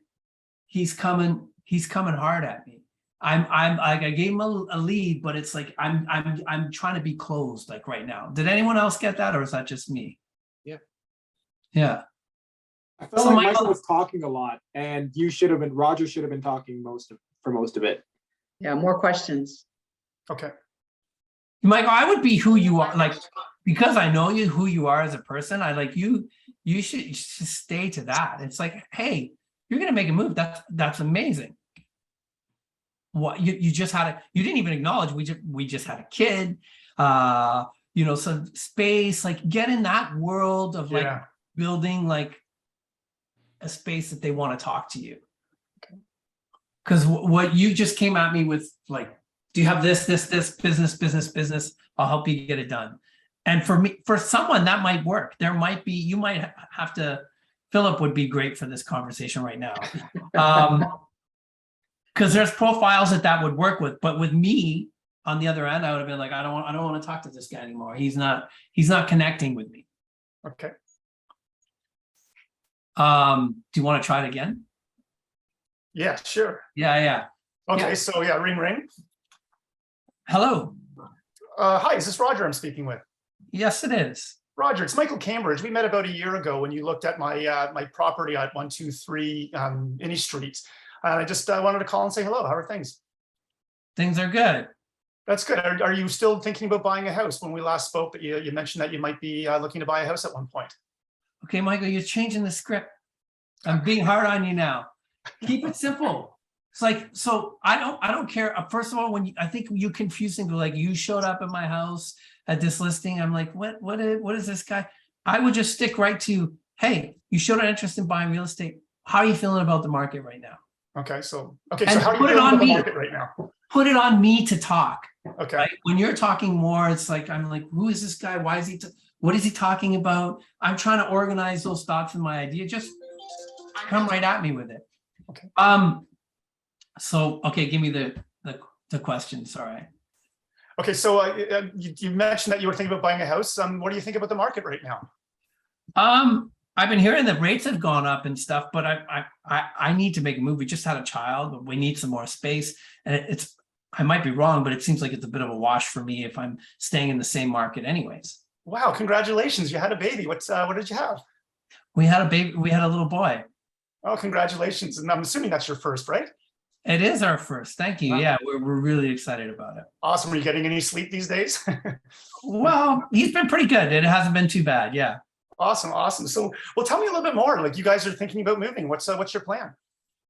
he's coming hard at me. I gave him a lead, but it's like I'm trying to be closed like right now. Did anyone else get that, or is that just me? Yeah. I felt like Michael was talking a lot, and Roger should have been talking for most of it. Yeah, more questions. Okay. Michael, I would be who you are, like, because I know who you are as a person. I like you. You should stay to that. It's like, hey, you're gonna make a move. That's amazing. What you just had you didn't even acknowledge we just had a kid. Some space. Like, get in that world of like building like a space that they want to talk to you. Because what you just came at me with, like, do you have this business? I'll help you get it done. And for someone that might work. You might have to. Philip would be great for this conversation right now. Because there's profiles that would work with, but with me on the other end, I would have been like, I don't want to talk to this guy anymore. He's not connecting with me. Okay. Do you want to try it again? Yeah, sure. Yeah. Okay, yeah. So ring. Hello. Hi, is this Roger I'm speaking with? Yes, it is. Roger, it's Michael Cambridge. We met about a year ago when you looked at my my property at 123 Innie Street. I just wanted to call and say hello. How are things? Things are good. That's good. Are you still thinking about buying a house? When we last spoke, that you mentioned that you might be looking to buy a house at one point. Okay, Michael, you're changing the script. I'm being hard on you now. Keep it simple. It's like, so I don't care. First of all, I think you confusing, like, you showed up at my house at this listing. I'm like, what is this guy? I would just stick right to, hey, you showed an interest in buying real estate. How are you feeling about the market right now? Okay, so how are you feeling about the market right now? Put it on me to talk. Okay. Right? When you're talking more, it's like, I'm like, who is this guy? Why is he? What is he talking about? I'm trying to organize those thoughts in my idea. Just come right at me with it. Okay. So, okay, give me the question. Sorry. Okay, so you mentioned that you were thinking about buying a house. What do you think about the market right now? I've been hearing that rates have gone up and stuff, but I need to make a move. We just had a child, but we need some more space. And it's, I might be wrong, but it seems like it's a bit of a wash for me if I'm staying in the same market anyways. Wow, congratulations. You had a baby. What did you have? We had a baby, we had a little boy. Oh, congratulations. And I'm assuming that's your first, right? It is our first. Thank you. Wow. Yeah, we're really excited about it. Awesome. Are you getting any sleep these days? Well, he's been pretty good. It hasn't been too bad. Yeah. Awesome. Awesome. So, well, tell me a little bit more. Like, you guys are thinking about moving. What's your plan?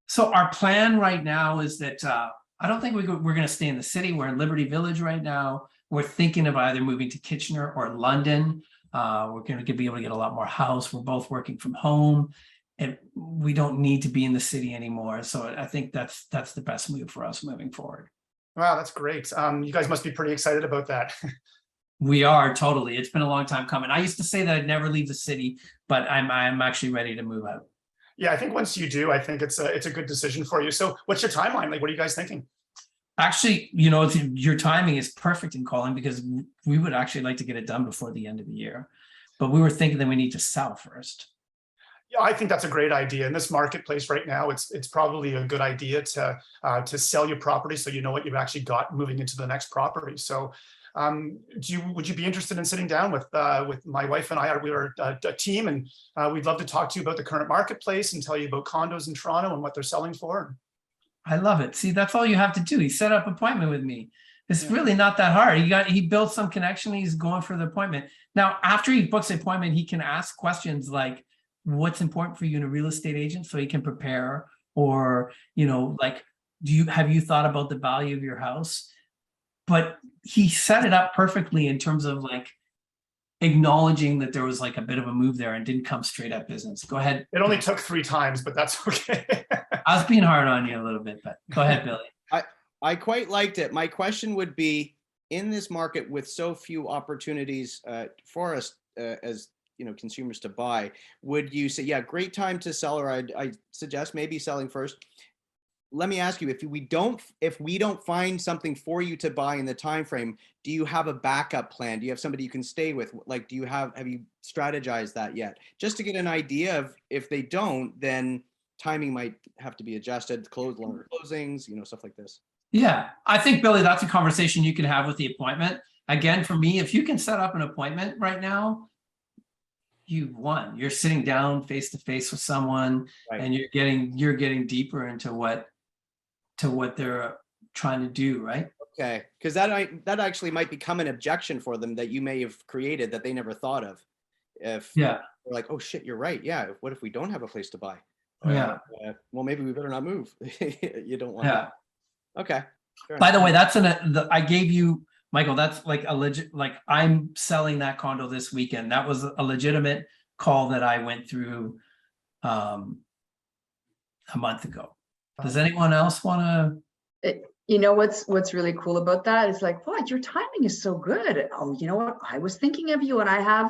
So our plan right now is that I don't think we're going to stay in the city. We're in Liberty Village right now. We're thinking of either moving to Kitchener or London. We're going to be able to get a lot more house. We're both working from home, and we don't need to be in the city anymore. So I think that's the best move for us moving forward. Wow, that's great. You guys must be pretty excited about that. We are totally. It's been a long time coming. I used to say that I'd never leave the city, but I'm actually ready to move out. Yeah, I think once you do, I think it's a good decision for you. So what's your timeline? Like, what are you guys thinking? Actually, your timing is perfect in calling, because we would actually like to get it done before the end of the year. But we were thinking that we need to sell first. Yeah, I think that's a great idea. In this marketplace right now, it's probably a good idea to sell your property so you know what you've actually got moving into the next property. So would you be interested in sitting down with my wife and I? We are a team, and we'd love to talk to you about the current marketplace and tell you about condos in Toronto and what they're selling for. I love it. See, that's all you have to do. He set up an appointment with me. It's really not that hard. He built some connection. He's going for the appointment. Now, after he books the appointment, he can ask questions like, what's important for you in a real estate agent, so he can prepare, or, like, have you thought about the value of your house? But he set it up perfectly in terms of like acknowledging that there was like a bit of a move there and didn't come straight at business. Go ahead. It only took 3 times, but that's okay. I was being hard on you a little bit, but go ahead, Billy. I quite liked it. My question would be, in this market with so few opportunities for us as consumers to buy, would you say, yeah, great time to sell, or I suggest maybe selling first? Let me ask you, if we don't find something for you to buy in the time frame, do you have a backup plan? Do you have somebody you can stay with? Like, have you strategized that yet? Just to get an idea of, if they don't, then timing might have to be adjusted, longer closings, stuff like this. Yeah, I think, Billy, that's a conversation you can have with the appointment. Again, for me, if you can set up an appointment right now, you've won. You're sitting down face to face with someone, right, and you're getting deeper into what they're trying to do, right? Okay, because that actually might become an objection for them that you may have created that they never thought of. If they're like, oh shit, you're right. Yeah, what if we don't have a place to buy? Yeah. Well, maybe we better not move. You don't want. Yeah. To. Okay. By the way, I gave you, Michael, that's like a legit, like, I'm selling that condo this weekend. That was a legitimate call that I went through a month ago. Does anyone else want to? What's really cool about that is like, what, your timing is so good. Oh, you know what? I was thinking of you, and I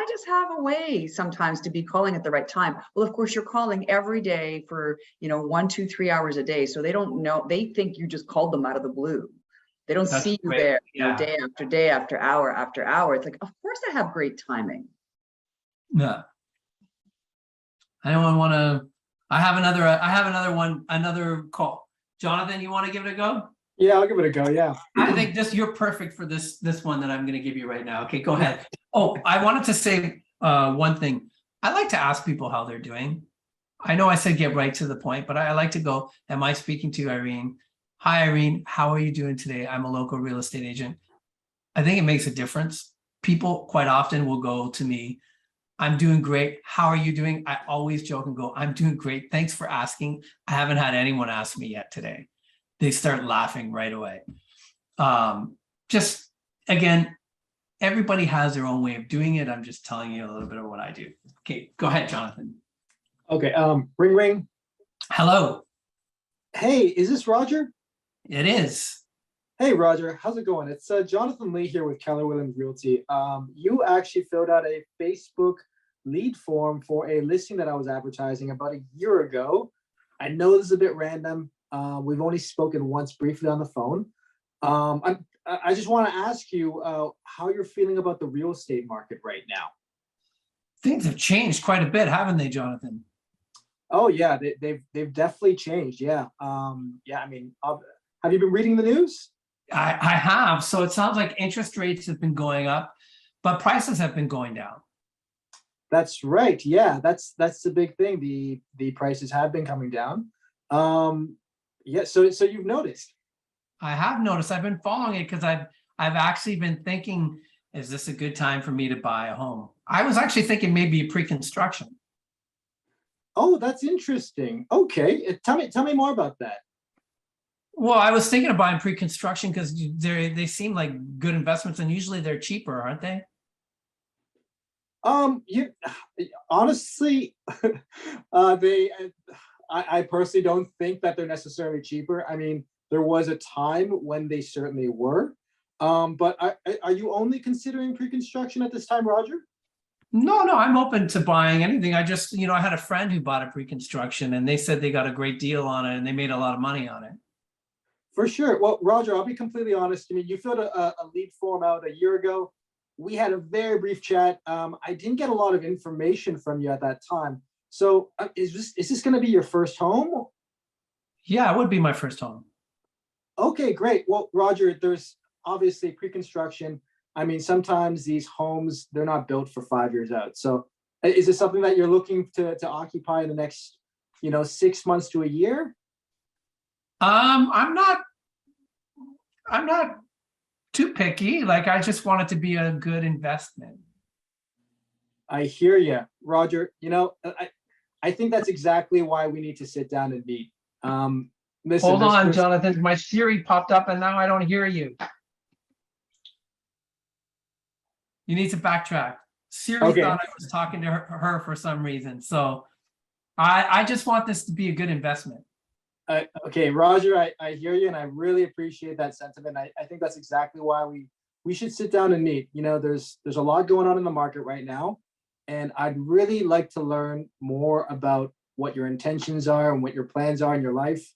just have a way sometimes to be calling at the right time. Well, of course, you're calling every day for 1, 2, 3 hours a day. So they don't know, they think you just called them out of the blue. They don't see you there, day after day, after hour after hour. It's like, of course I have great timing. Yeah. Anyone want to? I have another call. Jonathan, you want to give it a go? Yeah, I'll give it a go. Yeah. I think you're perfect for this one that I'm going to give you right now. Okay, go ahead. Oh, I wanted to say one thing. I like to ask people how they're doing. I know I said get right to the point, but I like to go, am I speaking to Irene? Hi, Irene. How are you doing today? I'm a local real estate agent. I think it makes a difference. People quite often will go to me, I'm doing great. How are you doing? I always joke and go, I'm doing great. Thanks for asking. I haven't had anyone ask me yet today. They start laughing right away. Just, again, everybody has their own way of doing it. I'm just telling you a little bit of what I do. Okay, go ahead, Jonathan. Okay, ring, ring. Hello. Hey, is this Roger? It is. Hey, Roger, how's it going? It's Jonathan Lee here with Keller Williams Realty. You actually filled out a Facebook lead form for a listing that I was advertising about a year ago. I know this is a bit random. We've only spoken once briefly on the phone. I just want to ask you how you're feeling about the real estate market right now. Things have changed quite a bit, haven't they, Jonathan? Oh yeah, they've definitely changed. Yeah. Yeah. I mean, have you been reading the news? I have. So it sounds like interest rates have been going up, but prices have been going down. That's right. Yeah, that's the big thing. The prices have been coming down. Yeah. So you've noticed. I have noticed. I've been following it because I've actually been thinking, is this a good time for me to buy a home? I was actually thinking maybe pre-construction. Oh, that's interesting. Okay, tell me more about that. Well, I was thinking of buying pre-construction because they seem like good investments, and usually they're cheaper, aren't they? You honestly, I personally don't think that they're necessarily cheaper. I mean, there was a time when they certainly were. But are you only considering pre-construction at this time, Roger? No, I'm open to buying anything. I just, I had a friend who bought a pre-construction and they said they got a great deal on it and they made a lot of money on it. For sure. Well, Roger, I'll be completely honest. I mean, you filled a lead form out a year ago. We had a very brief chat. I didn't get a lot of information from you at that time. So is this going to be your first home? Yeah, it would be my first home. Okay, great. Well, Roger, there's obviously pre-construction. I mean, sometimes these homes, they're not built for 5 years out. So is this something that you're looking to occupy in the next, 6 months to a year? I'm not too picky. Like, I just want it to be a good investment. I hear you, Roger. I think that's exactly why we need to sit down and meet. Listen, Hold on, Jonathan. My Siri popped up and now I don't hear you. You need to backtrack. Siri thought I was talking to her for some reason. So I just want this to be a good investment. Okay, Roger, I hear you, and I really appreciate that sentiment. I think that's exactly why we should sit down and meet. There's a lot going on in the market right now, and I'd really like to learn more about what your intentions are and what your plans are in your life,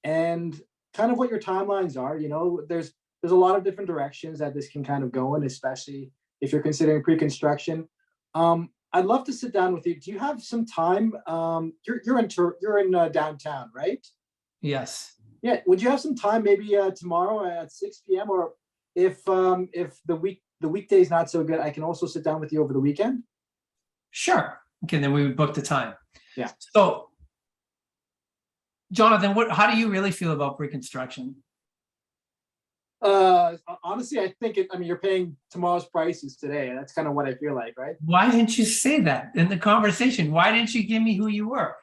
and kind of what your timelines are. There's a lot of different directions that this can kind of go in, especially if you're considering pre-construction. I'd love to sit down with you. Do you have some time? You're in downtown, right? Yes. Yeah. Would you have some time maybe tomorrow at 6 p.m. or if the weekday is not so good, I can also sit down with you over the weekend? Sure. Okay, then we would book the time. Yeah. So, Jonathan, how do you really feel about pre-construction? Honestly, I think you're paying tomorrow's prices today. That's kind of what I feel like, right? Why didn't you say that in the conversation? Why didn't you give me who you were?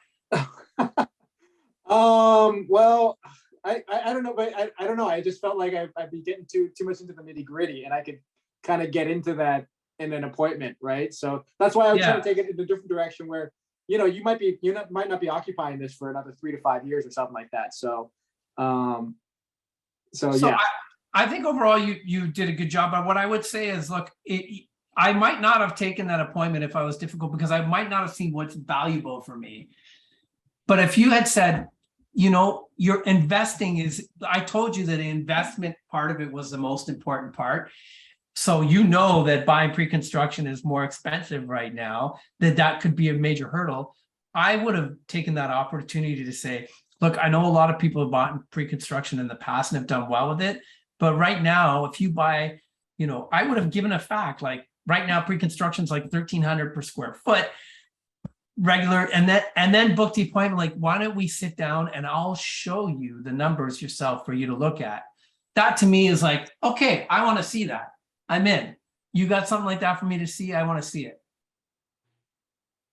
Well, I don't know, but I don't know. I just felt like I'd be getting too much into the nitty gritty, and I could kind of get into that in an appointment, right? So that's why I was trying to take it in a different direction where, you might not be occupying this for another 3 to 5 years or something like that. So yeah. I think overall you did a good job. But what I would say is, look, I might not have taken that appointment if I was difficult because I might not have seen what's valuable for me. But if you had said, your investing I told you that the investment part of it was the most important part. So that buying pre-construction is more expensive right now, that could be a major hurdle. I would have taken that opportunity to say, look, I know a lot of people have bought pre-construction in the past and have done well with it. But right now, if you buy, I would have given a fact, like right now, pre-construction is like $1,300 per square foot. Regular, and then book the appointment. Like, why don't we sit down and I'll show you the numbers yourself for you to look at. That to me is like, okay, I want to see that. I'm in. You got something like that for me to see? I want to see it.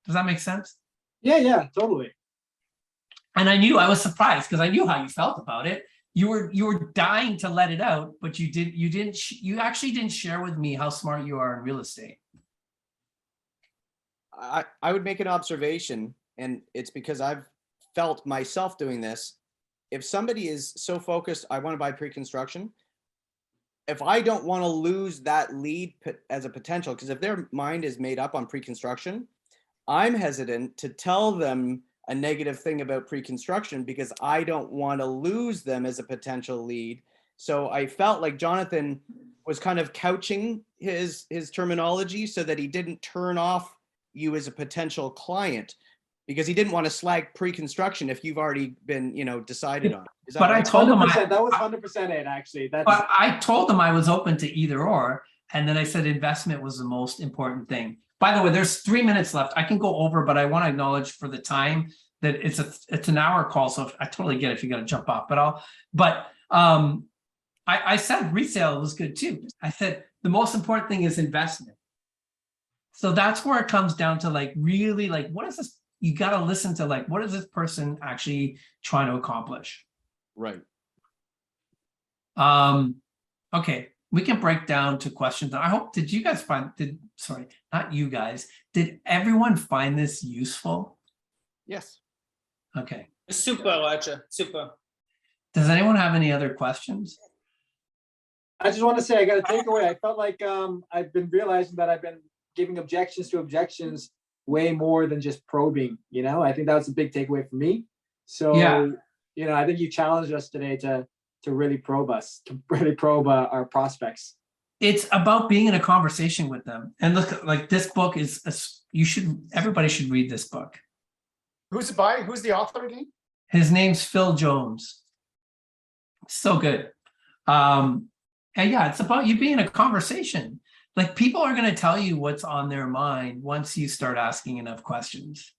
Does that make sense? Yeah, totally. And I was surprised because I knew how you felt about it. You were dying to let it out, but you actually didn't share with me how smart you are in real estate. I would make an observation, and it's because I've felt myself doing this. If somebody is so focused, I want to buy pre-construction, if I don't want to lose that lead as a potential, because if their mind is made up on pre-construction, I'm hesitant to tell them a negative thing about pre-construction because I don't want to lose them as a potential lead. So I felt like Jonathan was kind of couching his terminology so that he didn't turn off you as a potential client because he didn't want to slag pre-construction if you've already been, decided on. Is that But I right? told him 100%. That was 100% it, actually. That's but I told him I was open to either or. And then I said investment was the most important thing. By the way, there's 3 minutes left. I can go over, but I want to acknowledge for the time that it's an hour call. So I totally get it if you got to jump off, but I said resale was good too. I said the most important thing is investment. So that's where it comes down to like really like what is this? You got to listen to like what is this person actually trying to accomplish? Right. Okay, we can break down to questions. I hope did everyone find this useful? Yes. Okay. Super, Roger. Super. Does anyone have any other questions? I just want to say I got a takeaway. I felt like I've been realizing that I've been giving objections to objections way more than just probing. I think that was a big takeaway for me. So Yeah. I think you challenged us today to really probe us, to really probe our prospects. It's about being in a conversation with them. And look, like this book is everybody should read this book. Who's it by? Who's the author again? His name's Phil Jones. So good. And yeah, it's about you being in a conversation. Like people are going to tell you what's on their mind once you start asking enough questions.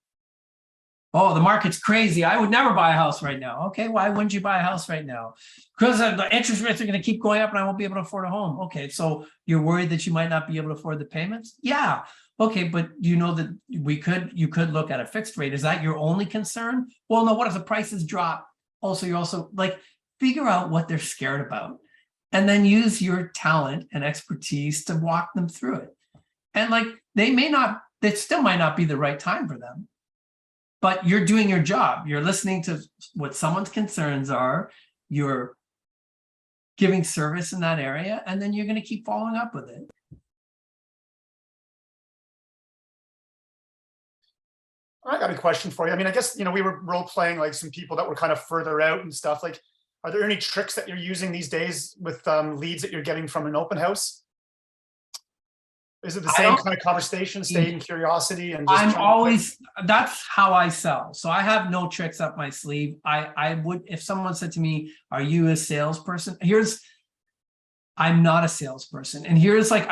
Oh, the market's crazy. I would never buy a house right now. Okay, why wouldn't you buy a house right now? Because the interest rates are going to keep going up and I won't be able to afford a home. Okay, so you're worried that you might not be able to afford the payments? Yeah. Okay, but you know that you could look at a fixed rate. Is that your only concern? Well, no, what if the prices drop? Also, you're also like, figure out what they're scared about and then use your talent and expertise to walk them through it. And like, it still might not be the right time for them, but you're doing your job. You're listening to what someone's concerns are. You're giving service in that area, and then you're going to keep following up with it. I got a question for you. I mean, I guess, we were role playing like some people that were kind of further out and stuff. Like, are there any tricks that you're using these days with leads that you're getting from an open house? Is it the same kind of conversation, staying in curiosity? And just that's how I sell. So I have no tricks up my sleeve. I would, if someone said to me, are you a salesperson? I'm not a salesperson. And here's like,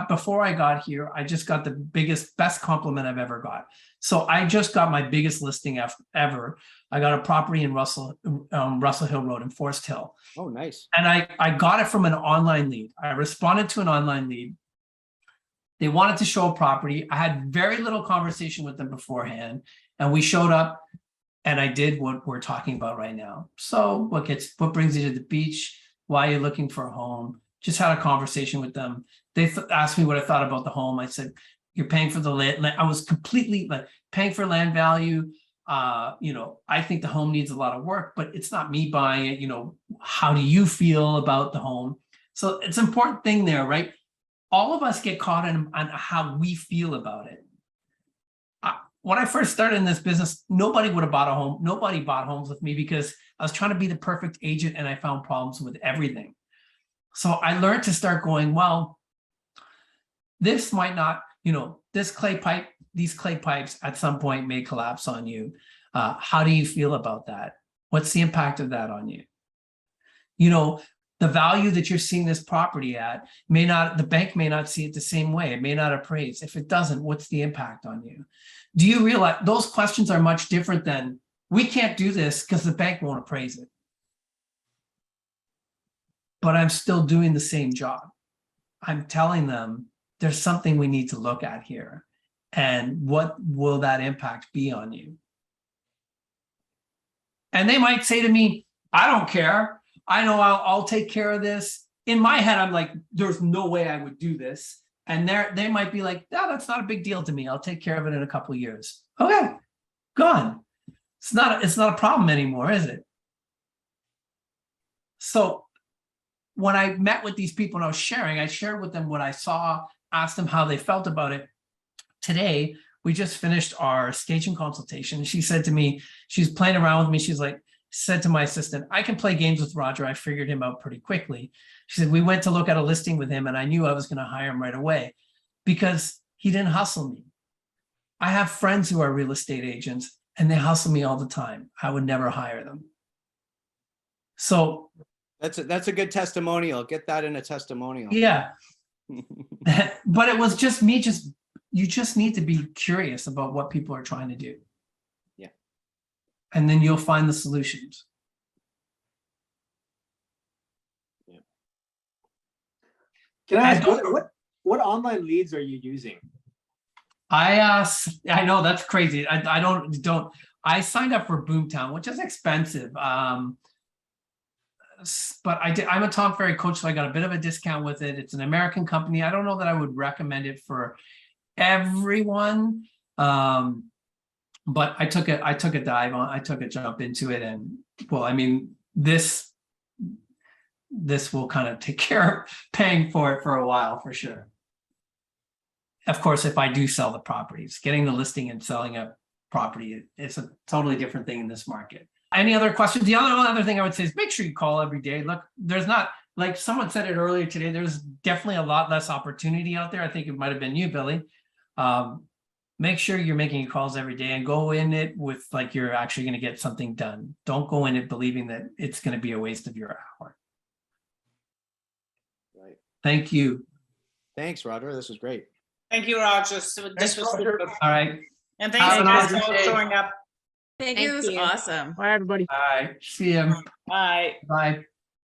before I got here, I just got the best compliment I've ever got. So I just got my biggest listing ever. I got a property in Russell Hill Road in Forest Hill. Oh, nice. And I got it from an online lead. I responded to an online lead. They wanted to show a property. I had very little conversation with them beforehand. And we showed up and I did what we're talking about right now. So what brings you to the beach? Why are you looking for a home? Just had a conversation with them. They asked me what I thought about the home. I said, you're paying for the land. I was completely like paying for land value. I think the home needs a lot of work, but it's not me buying it. How do you feel about the home? So it's an important thing there, right? All of us get caught on how we feel about it. When I first started in this business, nobody would have bought a home. Nobody bought homes with me because I was trying to be the perfect agent and I found problems with everything. So I learned to start going, well, this might not, these clay pipes at some point may collapse on you. How do you feel about that? What's the impact of that on you? The value that you're seeing this property at the bank may not see it the same way. It may not appraise. If it doesn't, what's the impact on you? Do you realize those questions are much different than we can't do this because the bank won't appraise it. But I'm still doing the same job. I'm telling them there's something we need to look at here. And what will that impact be on you? And they might say to me, I don't care. I know I'll take care of this. In my head, I'm like, there's no way I would do this. And they might be like, no, that's not a big deal to me. I'll take care of it in a couple of years. Okay, gone. It's not a problem anymore, is it? So when I met with these people and I shared with them what I saw, asked them how they felt about it. Today, we just finished our staging consultation. She said to me, she's playing around with me. She's like, said to my assistant, I can play games with Roger. I figured him out pretty quickly. She said, we went to look at a listing with him and I knew I was going to hire him right away because he didn't hustle me. I have friends who are real estate agents and they hustle me all the time. I would never hire them. So That's a good testimonial. Get that in a testimonial. yeah, but it was just me, you just need to be curious about what people are trying to do. Yeah. And then you'll find the solutions. Can I ask what online leads are you using? I know that's crazy. I signed up for Boomtown, which is expensive. But I'm a Tom Ferry coach, so I got a bit of a discount with it. It's an American company. I don't know that I would recommend it for everyone. But I took a dive on, I took a jump into it, and well, I mean, this will kind of take care of paying for it for a while for sure. Of course, if I do sell the properties, getting the listing and selling a property is a totally different thing in this market. Any other questions? The other thing I would say is make sure you call every day. Look, there's not, like someone said it earlier today, there's definitely a lot less opportunity out there. I think it might have been you, Billy. Make sure you're making calls every day and go in it with like you're actually going to get something done. Don't go in it believing that it's going to be a waste of your hour. Right. Thank you. Thanks, Roger. This was great. Thank you, Roger. So this was Roger. super. All right. And Have thanks an guys awesome for day. showing up. Thank Thank you. It was you. awesome. Bye, everybody. Bye. See you. Bye. Bye.